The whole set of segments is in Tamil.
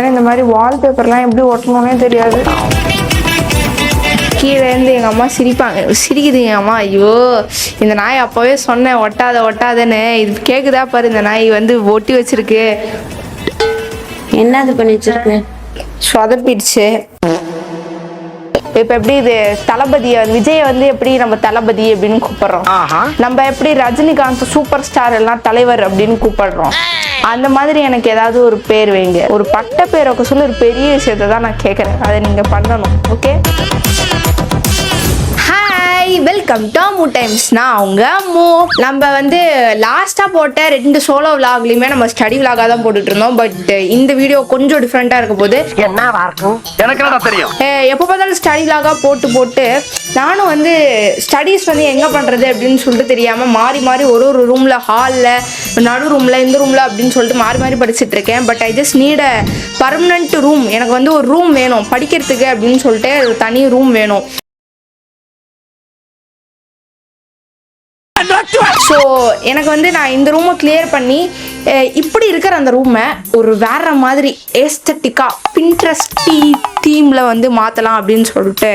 இந்த மாதிரி வால்பேப்பர்லாம் எப்படி ஒட்டணும்னே தெரியாது. கீழே இருந்து எங்கள் அம்மா சிரிக்குது எங்கள் அம்மா. ஐயோ இந்த நாய் அப்போவே சொன்னேன் ஒட்டாதன்னு. இது கேட்குதா பாரு, இந்த நாய் வந்து ஒட்டி வச்சிருக்கு. என்ன இது பண்ணி வச்சிருக்கு? சொதப்பிடுச்சு. இப்ப எப்படி இது தளபதியை விஜய வந்து எப்படி நம்ம தளபதி அப்படின்னு கூப்பிடுறோம், நம்ம எப்படி ரஜினிகாந்த் சூப்பர் ஸ்டார் எல்லாம் தலைவர் அப்படின்னு கூப்பிடுறோம், அந்த மாதிரி எனக்கு ஏதாவது ஒரு பேர் வைங்க. ஒரு பட்ட பேரை சொல்லி ஒரு பெரிய விஷயத்தை தான் நான் கேட்குறேன், அதை நீங்க பண்ணணும். Okay, welcome to Ammu times. நான் அவங்க அம்மு. நம்ம வந்து லாஸ்டா போட்ட 2 சோலோ விளாக்லயுமே நம்ம ஸ்டடி விளாகா தான் போட்டுட்டு இருந்தோம். பட் இந்த வீடியோ கொஞ்சம் டிஃப்ரெண்டா இருக்க போது. எப்போ பார்த்தாலும் ஸ்டடி விளாகா போட்டு நானும் வந்து ஸ்டடீஸ் வந்து எங்க பண்றது அப்படின்னு சொல்லிட்டு தெரியாம மாறி மாறி ஒரு ரூம்ல, ஹால்ல, நடு ரூம்ல, இந்த ரூம்ல அப்படின்னு சொல்லிட்டு மாறி படிச்சுட்டு இருக்கேன். But I just need a permanent room. எனக்கு வந்து ஒரு ரூம் வேணும் படிக்கிறதுக்கு அப்படின்னு சொல்லிட்டு, ஒரு தனி ரூம் வேணும். ஸோ எனக்கு வந்து நான் இந்த ரூமை கிளியர் பண்ணி இப்படி இருக்கிற அந்த ரூமை ஒரு வேற மாதிரி ஏஸ்தட்டிக்காக பின்ட்ரெஸ்டி தீமில் வந்து மாற்றலாம் அப்படின்னு சொல்லிட்டு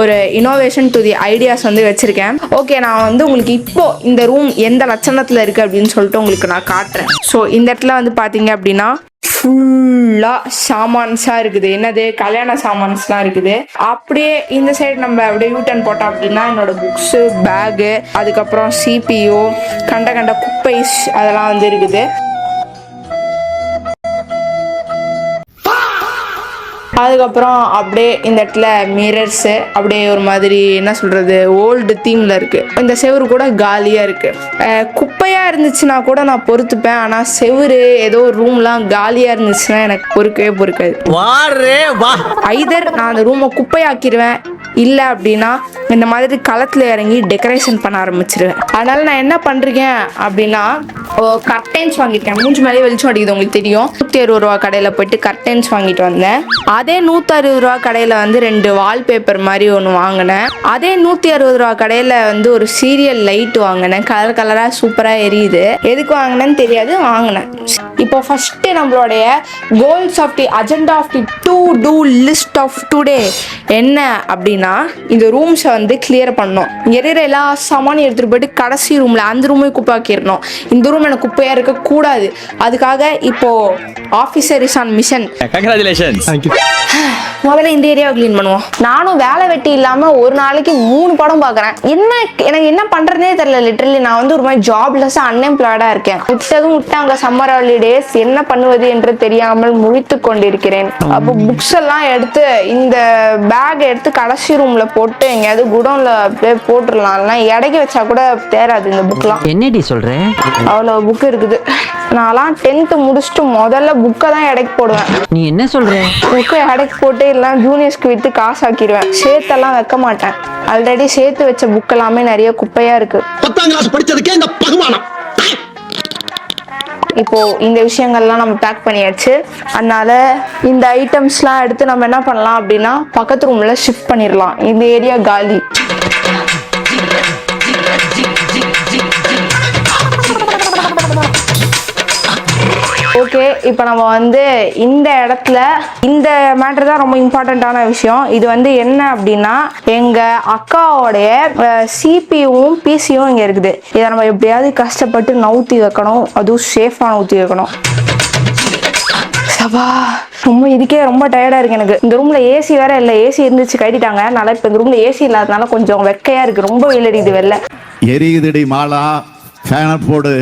ஒரு இனோவேஷன் டு தி ஐடியாஸ் வந்து வச்சுருக்கேன். ஓகே, நான் வந்து உங்களுக்கு இப்போ இந்த ரூம் எந்த லட்சணத்தில் இருக்குது அப்படின்னு சொல்லிட்டு உங்களுக்கு நான் காட்டுறேன். ஸோ இந்த இடத்துல வந்து பார்த்தீங்க அப்படின்னா ஃபுல்லாக சாமான்ஸாக இருக்குது. என்னது, கல்யாண சாமான்ஸ்லாம் இருக்குது. அப்படியே இந்த சைடு நம்ம அப்படியே யூட்டன் போட்டோம் அப்படின்னா என்னோட புக்ஸு, பேகு, அதுக்கப்புறம் CPU, கண்ட குப்பைஸ் அதெல்லாம் வந்து இருக்குது. அதுக்கப்புறம் அப்படியே இந்த இடத்துல மிரர்ஸு அப்படியே ஒரு மாதிரி என்ன சொல்கிறது, ஓல்டு தீமில் இருக்குது. இந்த செவுரு கூட காலியாக இருக்குது. குப்பையாக இருந்துச்சுன்னா கூட நான் பொறுத்துப்பேன். ஆனால் செவுரு ஏதோ ஒரு ரூம்லாம் காலியாக இருந்துச்சுன்னா எனக்கு பொறுக்காது. ஐதர் நான் அந்த ரூமை குப்பையாக்கிடுவேன், இல்லை அப்படின்னா இந்த மாதிரி களத்தில் இறங்கி டெக்கரேஷன் பண்ண ஆரம்பிச்சிருவேன். அதனால நான் என்ன பண்ணுறேன் அப்படின்னா, கர்டைன்ஸ் வாங்கியிருக்கேன். மூஞ்சி மேலே வெளிச்சம் அடிக்குது, உங்களுக்கு தெரியும். 160 ரூபா கடையில் போயிட்டு கர்டைன்ஸ் வாங்கிட்டு வந்தேன். அதே 160 ரூபா கடையில் வந்து 2 வால்பேப்பர் மாதிரி ஒன்று வாங்கினேன். அதே 160 ரூபா கடையில் வந்து ஒரு சீரியல் லைட் வாங்கினேன். கலராக சூப்பராக எரியுது. எதுக்கு வாங்கினேன்னு தெரியாது, வாங்கினேன். இப்போ ஃபர்ஸ்ட் நம்மளுடைய goals of the agenda of the to do list of today என்ன அப்படின்னா, இந்த ரூம்ஸை வந்து கிளியர் பண்ணணும். எரியிற எல்லா சாமானையும் எடுத்துகிட்டு போயிட்டு கடைசி ரூமில் அந்த ரூமே குப்பாக்கிடணும். இந்த ரூம் எனக்கு குப்பையாக இருக்கக்கூடாது. அதுக்காக இப்போ officer is on mission. Congratulations. முதல்ல இந்த ஏரியாவை கிளீன் பண்ணுவோம். நானும் வேலை வெட்டி இல்லாமல் ஒரு நாளைக்கு 3 படம் பார்க்குறேன். எனக்கு என்ன பண்ணுறதே தெரியல. லிட்டரலி நான் வந்து ஒரு மாதிரி ஜாப்லெஸ்ஸாக அன்எம்ப்ளாய்டாக இருக்கேன். விட்டாங்க சம்மர் ஹாலிடேஸ், என்ன பண்ணுவது என்று தெரியாமல் முழித்து கொண்டிருக்கிறேன். அப்போ புக்ஸ் எல்லாம் எடுத்து இந்த பேக் எடுத்து கடைசி ரூம்ல போட்டு எங்கேயாவது குடோன்ல அப்படியே போட்டுடலாம். எடைக்கு வச்சா கூட தேராது இந்த புக்லாம். என்னடி சொல்றேன், அவ்வளோ புக் இருக்குது. நான்லாம் 10th முடிச்சுட்டு முதல்ல புக்கை தான் எடைக்கு போடுவேன். நீ என்ன சொல்ற? புக்கை எடைக்கு போட்டு எல்லாம் ஜூனியர்ஸ்க்கு வித்து காசு ஆக்கிடுவேன். சேர்த்தெல்லாம் வைக்க மாட்டேன். ஆல்ரெடி சேர்த்து வச்ச புக் எல்லாமே நிறைய குப்பையா இருக்கு. 10ஆம் கிளாஸ் படிச்சதுக்கே இந்த பகுமானம். இப்போ இந்த விஷயங்கள்லாம் நம்ம பேக் பண்ணியாச்சு. அதனால இந்த ஐட்டம்ஸ்லாம் எடுத்து நம்ம என்ன பண்ணலாம் அப்படின்னா பக்கத்து ரூம்ல ஷிஃப்ட் பண்ணிடலாம். இந்த ஏரியா காலி. ஓகே, இப்போ நம்ம வந்து இந்த இடத்துல இந்த மேட்டர் தான் ரொம்ப இம்பார்ட்டண்ட்டான விஷயம். இது வந்து என்ன அப்படின்னா, எங்கள் அக்காவோடைய சிபியும் பிசியும் இங்கே இருக்குது. இதை நம்ம எப்படியாவது கஷ்டப்பட்டு நவுத்தி வைக்கணும். அதுவும் சேஃபாக நவுத்தி வைக்கணும். சபா, இதுக்கே ரொம்ப டயர்டாக இருக்கு எனக்கு. இந்த ரூமில் ஏசி வேற இல்லை. ஏசி இருந்துச்சு கட்டிட்டாங்க. அதனால இப்போ இந்த ரூமில் ஏசி இல்லாதனால கொஞ்சம் வெக்கையாக இருக்குது. ரொம்ப வெயில் அடிக்குது வெளில. எரியுதுடி மாலா, ஃபேனை போடு.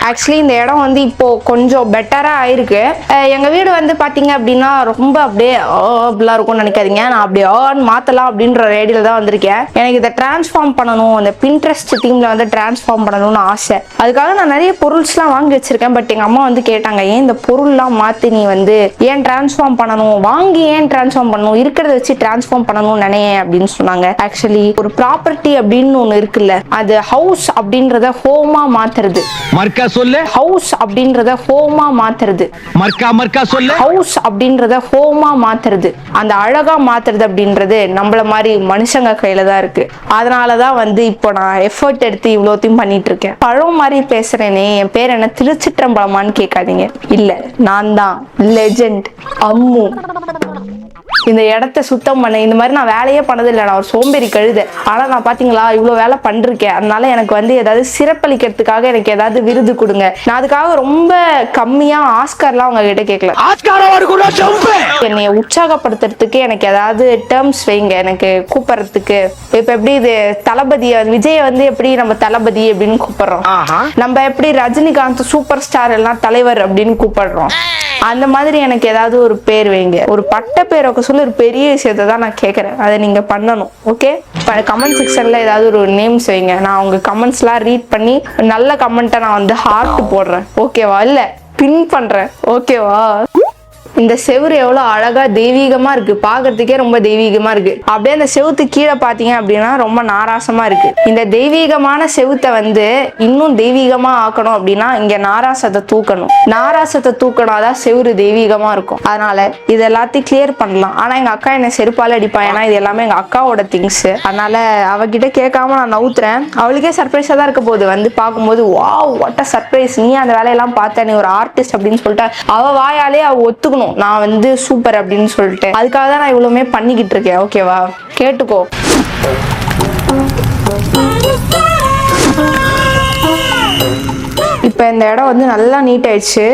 ஆக்சுவலி இந்த இடம் வந்து இப்போ கொஞ்சம் பெட்டராக ஆயிருக்கு. எங்கள் வீடு வந்து பார்த்தீங்க அப்படின்னா ரொம்ப அப்படியே அப்படிலாம் இருக்கும்னு நினைக்காதீங்க. நான் அப்படியே மாற்றலாம் அப்படின்ற ரேடியில் தான் வந்திருக்கேன். எனக்கு இதை டிரான்ஸ்ஃபார்ம் பண்ணணும், அந்த பின்ட்ரெஸ்ட் தீமில் வந்து டிரான்ஸ்ஃபார்ம் பண்ணணும்னு ஆசை. அதுக்காக நான் நிறைய பொருள்ஸ்லாம் வாங்கி வச்சிருக்கேன். பட் எங்கள் அம்மா வந்து கேட்டாங்க, ஏன் இந்த பொருள்லாம் மாற்றி நீ வந்து ஏன் டிரான்ஸ்ஃபார்ம் பண்ணணும், வாங்கி ஏன் டிரான்ஸ்ஃபார்ம் பண்ணணும், இருக்கிறத வச்சு டிரான்ஸ்ஃபார்ம் பண்ணணும்னு நினையேன் அப்படின்னு சொன்னாங்க. ஆக்சுவலி ஒரு ப்ராப்பர்ட்டி அப்படின்னு ஒன்று இருக்குல்ல, அது ஹவுஸ் அப்படின்றத ஹோமா மாத்துறது. சொல்லு. ஹவுஸ் அப்படின்றத ஹோமா மாத்துறது. மர்க்கா சொல்லு. ஹவுஸ் அப்படின்றத ஹோமா மாத்துறது, அந்த அழகா மாத்துறது அப்படின்றது நம்மள மாதிரி மனுஷங்க கையில தான் இருக்கு. அதனாலதான் வந்து இப்போ நான் எஃபர்ட் எடுத்து இவ்வளோத்தையும் பண்ணிட்டு இருக்கேன். பழம் மாதிரி பேசுறேனே, என் பேர் என்ன திருச்சிற்றம்பலமான்னு கேட்காதீங்க. இல்ல, நான் தான் லெஜெண்ட் அம்மு. இந்த இடத்த சுத்தம் பண்ண இந்த மாதிரி நான் வேலையே பண்ணதில்லை. நான் ஒரு சோம்பேறி கழுத. ஆனால் நான் பார்த்தீங்களா இவ்வளோ வேலை பண்ணிருக்கேன். அதனால எனக்கு வந்து ஏதாவது சிறப்பளிக்கிறதுக்காக எனக்கு ஏதாவது விருது கொடுங்க. நான் அதுக்காக ரொம்ப கம்மியாக ஆஸ்கார்லாம் உங்ககிட்ட கேட்கல. என்னைய உற்சாகப்படுத்துறதுக்கு எனக்கு ஏதாவது டேர்ம்ஸ் வைங்க, எனக்கு கூப்பிடுறதுக்கு. இப்போ எப்படி இது தளபதியை விஜயை வந்து எப்படி நம்ம தளபதி அப்படின்னு கூப்பிடுறோம், நம்ம எப்படி ரஜினிகாந்த் சூப்பர் ஸ்டார் எல்லாம் தலைவர் அப்படின்னு கூப்பிடுறோம், அந்த மாதிரி எனக்கு ஏதாவது ஒரு பேர் வைங்க. ஒரு பட்ட பேரை சொல்லி ஒரு பெரிய விஷயத்தை தான் நான் கேட்குறேன். அதை நீங்க பண்ணணும். ஓகே, கமெண்ட் செக்ஷன்ல ஏதாவது ஒரு நேம்ஸ் வைங்க. நான் உங்க கமெண்ட்ஸ்லாம் ரீட் பண்ணி நல்ல கமெண்ட்டை நான் வந்து ஹார்ட் போடுறேன். ஓகேவா? இல்ல பின் பண்றேன். ஓகேவா? இந்த செவுரு எவ்வளோ அழகா தெய்வீகமா இருக்கு, பாக்குறதுக்கே ரொம்ப தெய்வீகமா இருக்கு. அப்படியே அந்த செவுத்து கீழே பாத்தீங்க அப்படின்னா ரொம்ப நாராசமா இருக்கு. இந்த தெய்வீகமான செவுத்தை வந்து இன்னும் தெய்வீகமா ஆக்கணும் அப்படின்னா இங்க நாராசத்தை தூக்கணும். நாராசத்தை தூக்கணாதான் செவுரு தெய்வீகமா இருக்கும். அதனால இது எல்லாத்தையும் கிளியர் பண்ணலாம். ஆனா எங்க அக்கா என்ன செருப்பால அடிப்பா, ஏன்னா இது எல்லாமே எங்க அக்காவோட திங்ஸ். அதனால அவகிட்ட கேட்காம நான் நவுத்துறேன். அவளுக்கே சர்ப்ரைஸா தான் இருக்க போகுது. வந்து பார்க்கும்போது வாவ் வாட் அ சர்ப்ரைஸ், நீ அந்த வேலையெல்லாம் பார்த்த, நீ ஒரு ஆர்டிஸ்ட் அப்படின்னு சொல்லிட்டு அவ வாயாலே அவ ஒத்துக்கணும் நான் வந்து சூப்பர் அப்படின்னு சொல்லிட்டு. அதுக்காக தான் நான் இவ்வளவுமே பண்ணிக்கிட்டு இருக்கேன். ஓகேவா? கேட்டுக்கோ. இப்போ இந்த இடம் வந்து நல்லா நீட் ஆயிடுச்சு.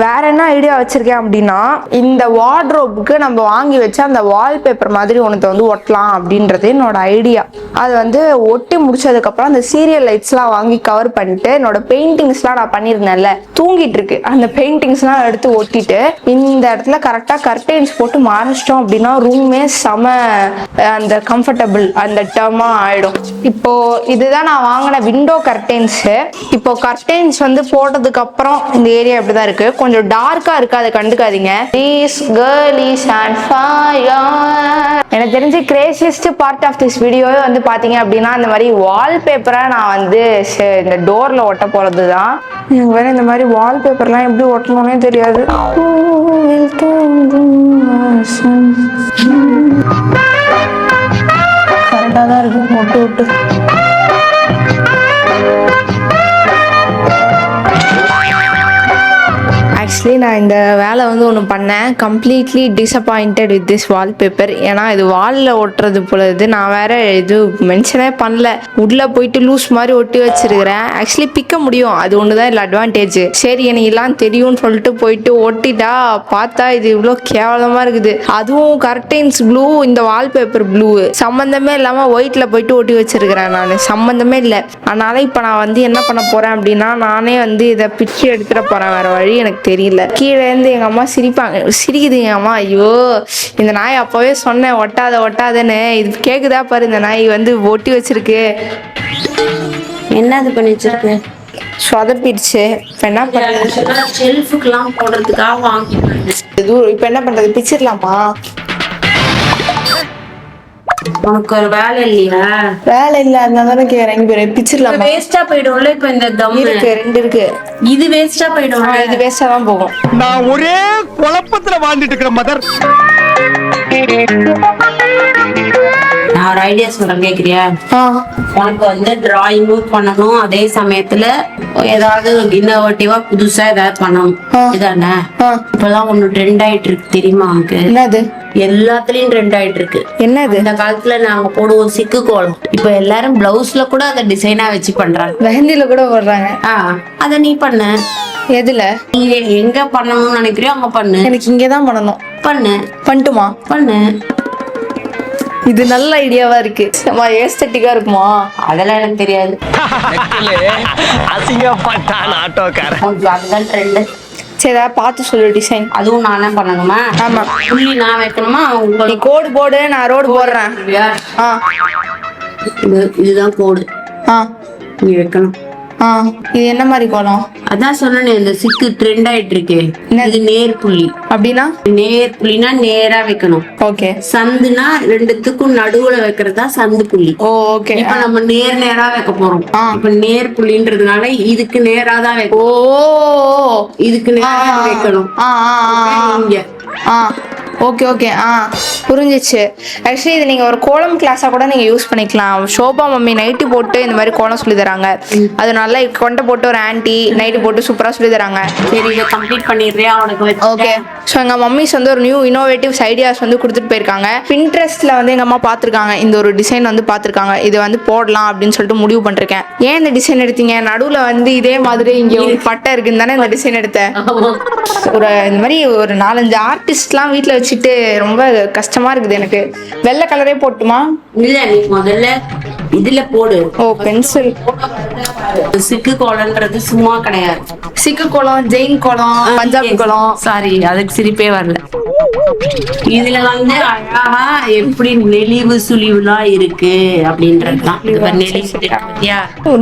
வேற என்ன ஐடியா வச்சிருக்கேன் அப்படின்னா, இந்த வார்ட்ரோப்புக்கு நம்ம வாங்கி வச்சு அந்த வால்பேப்பர் மாதிரி ஒன்றத்தை வந்து ஒட்டலாம் அப்படின்றது என்னோட ஐடியா. அது வந்து ஒட்டி முடிச்சதுக்கப்புறம் அந்த சீரியல் லைட்ஸ்லாம் வாங்கி கவர் பண்ணிட்டு என்னோட பெயிண்டிங்ஸ்லாம் நான் பண்ணியிருந்தேன்ல தூங்கிட்டு இருக்கு, அந்த பெயிண்டிங்ஸ்லாம் எடுத்து ஒட்டிட்டு இந்த இடத்துல கரெக்டாக கர்டைன்ஸ் போட்டு மறைச்சிட்டோம் அப்படின்னா ரூமே செம அந்த கம்ஃபர்டபுள் அந்த டர்மா ஆயிடும். இப்போ இதுதான் நான் வாங்கின விண்டோ கர்டைன்ஸ். இப்போ கர்டைன்ஸ் வந்து போட்டதுக்கு அப்புறம் இந்த ஏரியா இப்படிதான் இருக்கு. கொஞ்சம் டார்க்கா இருக்கு, அதை கண்டுக்காதீங்க. This girl is on fire. எனக்கு தெரிஞ்சு கிரேசியஸ்ட் பார்ட் ஆஃப் திஸ் வீடியோவே வந்து பாத்தீங்க அப்படின்னா இந்த மாதிரி வால்பேப்பரை நான் வந்து இந்த டோர்ல ஒட்ட போறதுதான். எனக்கு வேற இந்த மாதிரி வால்பேப்பர்லாம் எப்படி ஒட்டணும்னே தெரியாது. கரெக்டா தான் இருக்கு, ஒட்டு விட்டு. ஆக்சுவலி நான் இந்த வேலை வந்து ஒன்று பண்ணேன். Completely disappointed with this wallpaper. ஏன்னா இது வாலில் ஒட்டுறது போல இது. நான் வேற இது மென்ஷனே பண்ணல, உள்ள போயிட்டு லூஸ் மாதிரி ஒட்டி வச்சிருக்கிறேன். ஆக்சுவலி பிக்க முடியும், அது ஒன்று தான் இல்லை அட்வான்டேஜ். சரி எனக்கு எல்லாம் தெரியும்னு சொல்லிட்டு போயிட்டு ஒட்டிட்டா பார்த்தா இது இவ்வளோ கேவலமாக இருக்குது. அதுவும் கர்டைன்ஸ் ப்ளூ, இந்த வால்பேப்பர் ப்ளூ சம்மந்தமே இல்லாமல் ஒயிட்ல போயிட்டு ஒட்டி வச்சிருக்கிறேன். நான் சம்மந்தமே இல்லை. அதனால இப்போ நான் வந்து என்ன பண்ண போறேன் அப்படின்னா, நானே வந்து இதை பிச்சு எடுத்துட போறேன். வேற வழி எனக்கு தெரியல. கீழே இருந்து எங்க அம்மா சிரிக்குது எங்க அம்மா. ஐயோ இந்த நாய் அப்பவே சொன்னேன் ஒட்டாதன்னு. இது கேக்குதா பாரு, இந்த நாய் வந்து ஒட்டி வச்சிருக்கு. என்னது பண்ணி வச்சிருக்கு? சொதப்பிடுச்சு. இப்ப என்ன பண்றது? ஷெல்ஃபுக்கெல்லாம் போடுறதுக்காக வாங்கிட்டேன். இப்ப என்ன பண்றது? பிச்சிடலாமா? உனக்கு ஒரு வேலை இல்லையா? வேலை இல்ல, அதனால இறங்கி போயிரு. பிச்சிடலாமா? வேஸ்டா போயிடும்ல. இப்ப இந்த தம் இருக்கு, ரெண்டு இருக்கு. இது வேஸ்டா போயிடும். இது வேஸ்டா தான் போகும். நான் ஒரே குழப்பத்துல வாழ்ந்துட்டு இருக்கிற மதர். நான் ஒரு ஐடியா சொல்றேன், கேக்குறியா? உனக்கு வந்து டிராயிங்கும் பண்ணணும், அதே சமயத்துல ஏதாவது இன்னோவேட்டிவா புதுசா ஏதாவது பண்ணணும். இதானே இப்பெல்லாம் ஒண்ணு ட்ரெண்ட் ஆயிட்டு இருக்கு, தெரியுமா உனக்கு? என்னது? எல்லாத்துலயும் ட்ரெண்ட் ஆயிட்டு இருக்கு. என்னது? இந்த காலத்துல நாங்க போடுவோம் சிக்கு கோலம், இப்ப எல்லாரும் பிளவுஸ்ல கூட அதை டிசைனா வச்சு பண்றாங்க, மெஹந்தில கூட போடுறாங்க. அத நீ பண்ணு. எதுல? நீ எங்க பண்ணணும்னு நினைக்கிறியோ அங்க பண்ணு. எனக்கு இங்கதான் பண்ணணும். பண்ணு. பண்ணட்டுமா? பண்ணு. இது நல்ல ஐடியாவா இருக்கு. ஏஸ்தட்டிக்கா இருக்குமா? அதெல்லாம் எனக்கு தெரியாது. அசிங்கப்பட்டான் ஆட்டோக்காரன். அதுதான் ட்ரெண்ட். சரி பார்த்து சொல்லு டிசைன். அதுவும் நானே பண்ணணுமா? ஆமா. புள்ளி நான் வைக்கணுமா? நீ கோடு போடு, நான் ரோடு போடுறேன். இதுதான் கோடு. நீ வைக்கணும். இது என்ன மாதிரி கோலம்? அதான் சொன்னேனே, இந்த சிக்கு ட்ரெண்ட் ஆயிட்டு இருக்கு. இது நேர் புள்ளி. அப்படின்னா நேர் புள்ளினா நேரா வைக்கணும். ஓகே. சந்துனா ரெண்டுத்துக்கும் நடுவுல வைக்கிறதா சந்து புள்ளி. ஓகே. இப்ப நம்ம நேரா வைக்க போறோம். இப்ப நேர் புள்ளின்றதுனால இதுக்கு நேரா தான் வைக்கணும். இதுக்கு நேரா வைக்கணும். இங்க ஓகே ஓகே. புரிஞ்சிச்சு. ஆக்சுவலி இது நீங்கள் ஒரு கோலம் கிளாஸாக கூட நீங்கள் யூஸ் பண்ணிக்கலாம். ஷோபா மம்மி நைட்டு போட்டு இந்த மாதிரி கோலம் சொல்லி தராங்க. அது நல்லா கொண்டை போட்டு ஒரு ஆன்ட்டி நைட்டு போட்டு சூப்பராக சொல்லி தராங்க. சரி, இதை கம்ப்ளீட் பண்ணிடுறியா உனக்கு? ஓகே. ஸோ எங்கள் மம்மிஸ் வந்து ஒரு நியூ இனோவேட்டிவ்ஸ் ஐடியாஸ் வந்து கொடுத்துட்டு போயிருக்காங்க. பின்ட்ரெஸ்ட்டில் வந்து எங்கள் அம்மா பார்த்துருக்காங்க, இந்த ஒரு டிசைன் வந்து பார்த்துருக்காங்க, இது வந்து போடலாம் அப்படின்னு சொல்லிட்டு முடிவு பண்ணிருக்கேன். ஏன் இந்த டிசைன் எடுத்தீங்க? நடுவில் வந்து இதே மாதிரி இங்கே ஒரு பட்டை இருக்குன்னு தானே இந்த டிசைன் எடுத்தேன். ஒரு இந்த மாதிரி ஒரு 4-5 ஆர்டிஸ்ட்லாம் வீட்டில் வச்சுட்டு ரொம்ப கஷ்டமா இருக்குது எனக்கு. வெள்ளை கலரே போட்டுமா? இல்ல, நீ முதல்ல இதுல போடு. பென்சில். சிக்கு கோலம்ன்றது சும்மா கிடையாது. சிக்கு கோலம், ஜெயின் கோலம், பஞ்சாபி கோலம். சாரி, அதுக்கு சிரிப்பே வரல. இதுல வந்து அழகா எப்படி நெளிவு சுழிவுலாம் இருக்கு அப்படின்றதுதான்.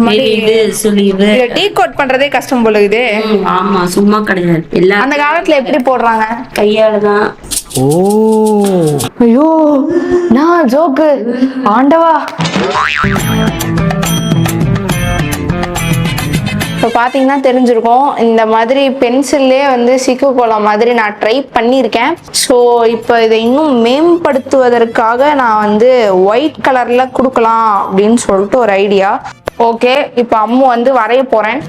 நெளிவு சுழிவு டீ கோட் பண்றதே கஷ்டம் போல இது. ஆமா, சும்மா கிடையாது. எல்லாம் அந்த காலத்துல எப்படி போடுறாங்க? கையாலதான். ஐயோ, நான் ஜோக்கு ஆண்டவா. இப்போ பார்த்தீங்கன்னா தெரிஞ்சிருக்கும், இந்த மாதிரி பென்சில்லே வந்து சிக்கு கோலம் மாதிரி நான் ட்ரை பண்ணியிருக்கேன். ஸோ இப்போ இதை இன்னும் மேம்படுத்துவதற்காக நான் வந்து ஒயிட் கலரில் கொடுக்கலாம் அப்படின்னு சொல்லிட்டு ஒரு ஐடியா. ஓகே, இப்போ அம்மு வந்து வரைய போகிறேன்.